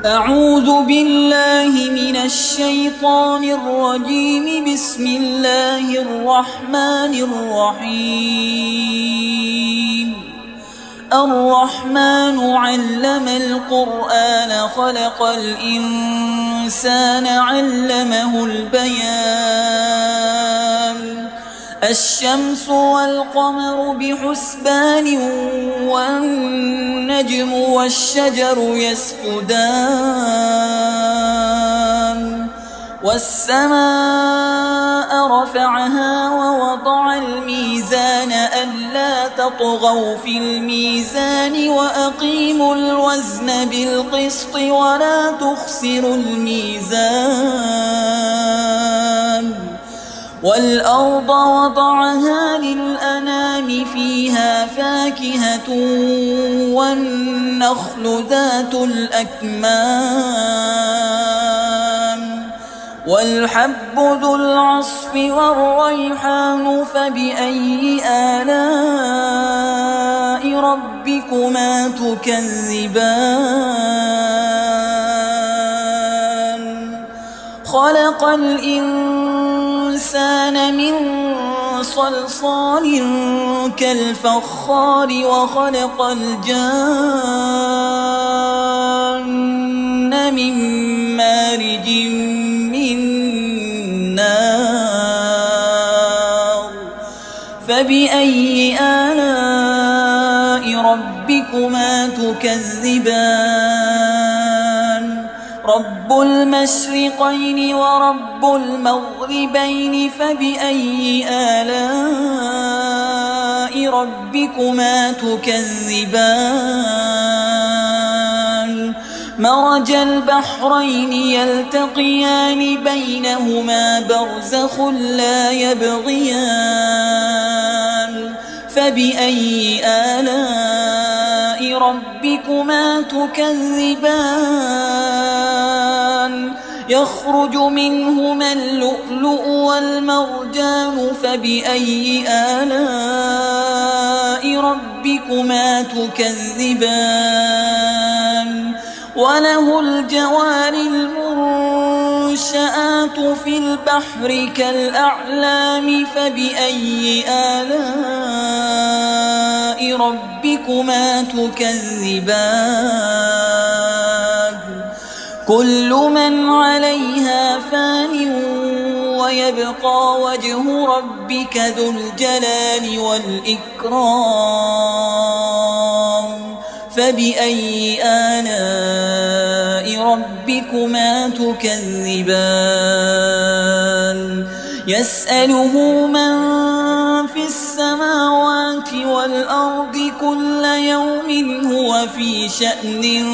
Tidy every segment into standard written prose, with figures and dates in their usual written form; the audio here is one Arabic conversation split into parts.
أعوذ بالله من الشيطان الرجيم. بسم الله الرحمن الرحيم. الرحمن علم القرآن خلق الإنسان علمه البيان. الشمس والقمر بحسبان والنجم والشجر يسجدان. والسماء رفعها ووضع الميزان ألا تطغوا في الميزان وأقيموا الوزن بالقسط ولا تخسروا الميزان. والأرض وضعها للأنام فيها فاكهة والنخل ذات الأكمام والحب ذو العصف والريحان. فبأي آلاء ربكما تكذبان؟ خلق الإنسان من صلصال كالفخار وخلق الجان من مارج من نار. فبأي آلاء ربكما تكذبان؟ رب المشرقين ورب المغربين. فبأي آلاء ربكما تكذبان؟ مرج البحرين يلتقيان بينهما برزخ لا يبغيان. فبأي آلاء ربكما تكذبان؟ يخرج منهما اللؤلؤ والمرجان. فبأي آلاء ربكما تكذبان؟ وله الجوار المنشآت في البحر كالأعلام. فبأي آلاء ربكما تكذبان؟ كل من عليها فان ويبقى وجه ربك ذو الجلال والإكرام. فبأي آلاء ربكما تكذبان؟ يسأله من في السماوات والأرض كل يوم هو في شأن.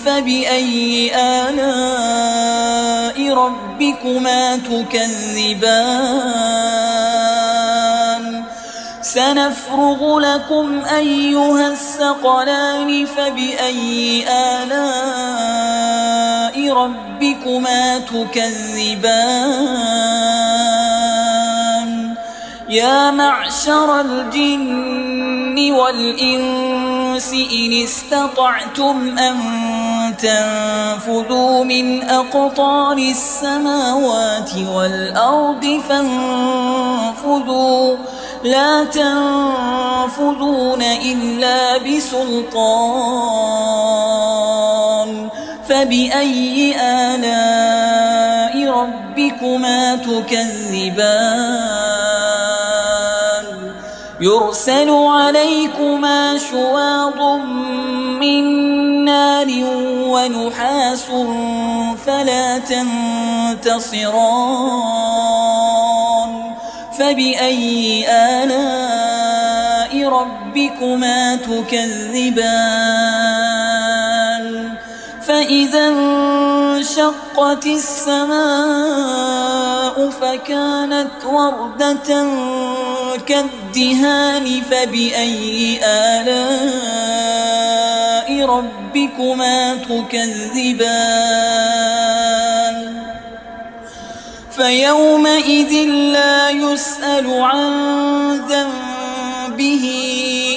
فبأي آلاء ربكما تكذبان؟ سنفرغ لكم أيها الثقلان. فبأي آلاء ربكما تكذبان؟ يا معشر الجن والإنس إن استطعتم أن تنفذوا من أقطار السماوات والأرض فانفذوا لا تنفذون إلا بسلطان. فبأي آلاء ربكما تكذبان؟ يرسل عليكما شواظ من نار ونحاس فلا تنتصران. فبأي آلاء ربكما تكذبان؟ فإذا انشقت السماء فكانت وردة كالدهان. فبأي آلاء ربكما تكذبان؟ فيومئذ لا يسأل عن ذنبه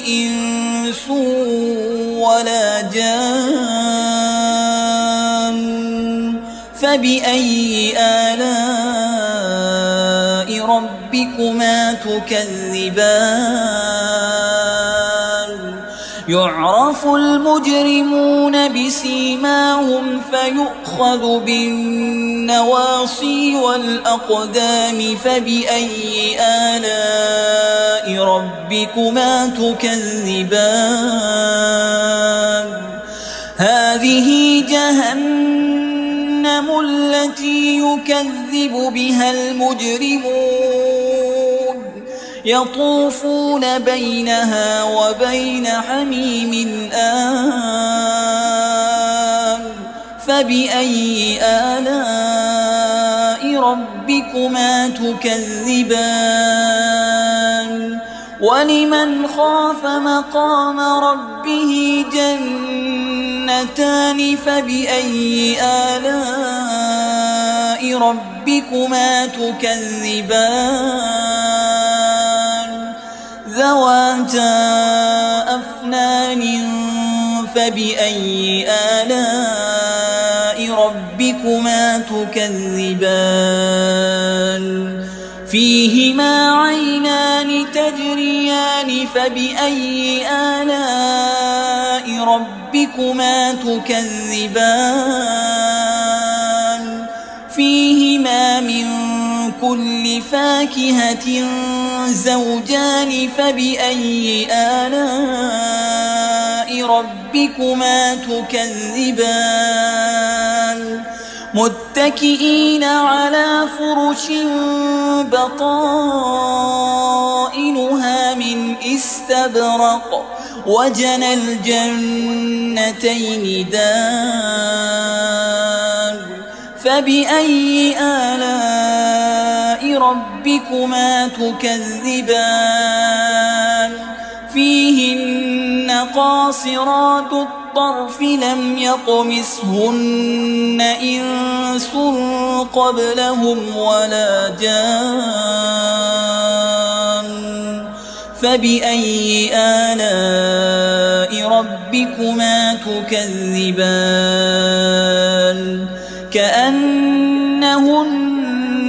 إنس ولا جان. فبأي آلاء ربكما تكذبان يعرف المجرمون بسيماهم فيؤخذ بالنواصي والأقدام فبأي آلاء ربكما تكذبان هذه جهنم التي يكذب بها المجرمون يطوفون بينها وبين حميم آن فبأي آلاء ربكما تكذبان ولمن خاف مقام ربه جنتان فبأي آلاء ربكما تكذبان ذواتا أفنان فبأي آلاء ربكما تكذبان فيهما عينان تجريان فبأي آلاء ربكما تكذبان فيهما من كل فاكهة زوجان فبأي آلاء ربكما تكذبان متكئين على فرش بطائنها من استبرق وجنى الجنتين دان فبأي آلاء ربكما تكذبان فيهن قاصرات الطرف لم يطمثهن إنس قبلهم ولا جان فبأي آلاء ربكما تكذبان كأنهن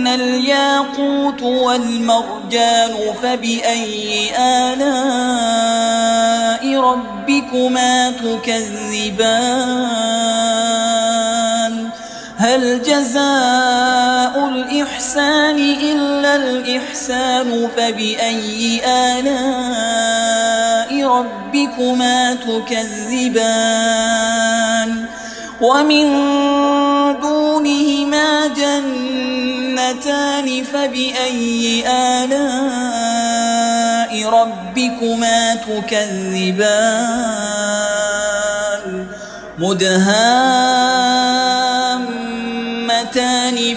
الياقوت والمرجان فبأي آلاء ربكما تكذبان هل جزاء الإحسان إلا الإحسان فبأي آلاء ربكما تكذبان ومن دونهما جنتان فبأي آلاء ربكما تكذبان مدهامتان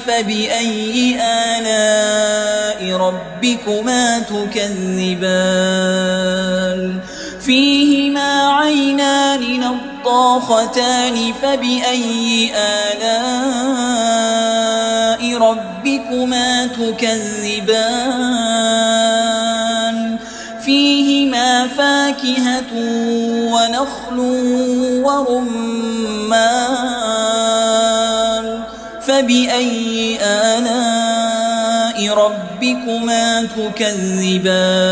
فبأي آلاء ربكما تكذبان فيهما عينان نضاختان فبأي آلاء ربكما تكذبان فيهما فاكهة ونخل ورمان فبأي آلاء ربكما تكذبان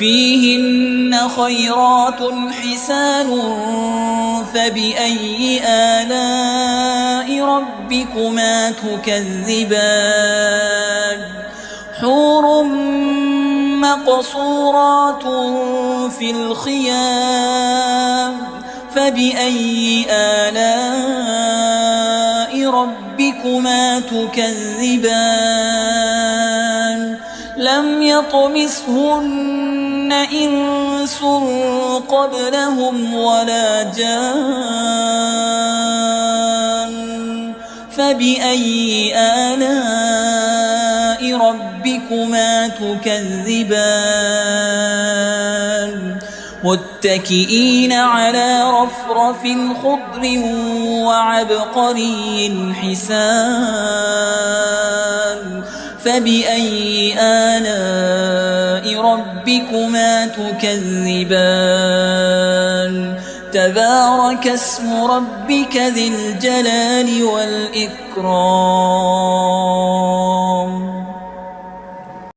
فيهن خيرات حسان فبأي آلاء ربكما تكذبان حور مقصورات في الخيام فبأي آلاء ربكما تكذبان لم يطمثهن إنس قبلهم ولا جان فبأي آلاء ربكما تكذبان متكئين على رفرف خضر وعبقري حسان فبأي آلاء ربكما تكذبان تبارك اسم ربك ذي الجلال والإكرام.